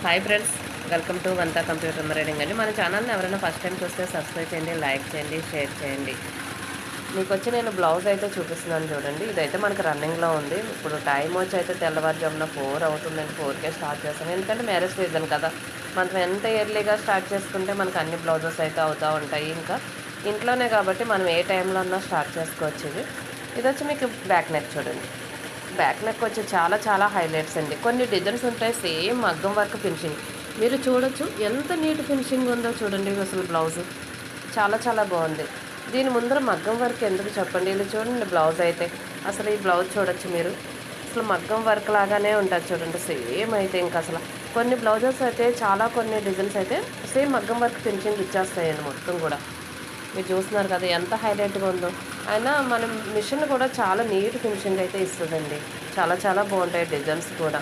Hi friends, welcome to వంతా computer reading అండి. మన ఛానల్ని ఎవరైనా ఫస్ట్ టైం చూస్తే సబ్స్క్రైబ్ చేయండి, లైక్ చేయండి, షేర్ చేయండి. మీకు వచ్చి నేను బ్లౌజ్ అయితే చూపిస్తున్నాను చూడండి. ఇదైతే మనకు రన్నింగ్లో ఉంది. ఇప్పుడు టైం వచ్చి అయితే తెల్లవారుజామున 4 అవుతుందండి. 4కే స్టార్ట్ చేస్తాను, ఎందుకంటే మ్యారేజ్ సీజన్ కదా. మనం ఎంత ఎర్లీగా స్టార్ట్ చేసుకుంటే మనకు అన్ని బ్లౌజెస్ అయితే అవుతూ ఉంటాయి. ఇంకా ఇంట్లోనే కాబట్టి మనం ఏ టైంలో అన్నా స్టార్ట్ చేసుకోవచ్చు. ఇది వచ్చి మీకు బ్యాక్ నెక్ చూడండి. బ్యాక్ నెక్ వచ్చి చాలా చాలా హైలైట్స్ అండి. కొన్ని డిజైన్స్ ఉంటాయి సేమ్ మగ్గం వర్క్ ఫినిషింగ్. మీరు చూడొచ్చు ఎంత నీట్ ఫినిషింగ్ ఉందో చూడండి. అసలు బ్లౌజ్ చాలా చాలా బాగుంది. దీని ముందర మగ్గం వర్క్ ఎందుకు చెప్పండి. ఇది చూడండి బ్లౌజ్ అయితే. అసలు ఈ బ్లౌజ్ చూడొచ్చు మీరు. అసలు మగ్గం వర్క్ లాగానే ఉంటుంది చూడండి. సేమ్ అయితే ఇంకా అసలు కొన్ని బ్లౌజెస్ అయితే కొన్ని డిజైన్స్ అయితే సేమ్ మగ్గం వర్క్ ఫినిషింగ్ ఇచ్చేస్తాయండి మొత్తం కూడా. మీరు చూస్తున్నారు కదా ఎంత హైలైట్గా ఉందో. అయినా మనం మిషన్ కూడా చాలా నీట్ ఫినిషింగ్ అయితే ఇస్తుందండి. చాలా చాలా బాగుంటాయి డిజైన్స్ కూడా.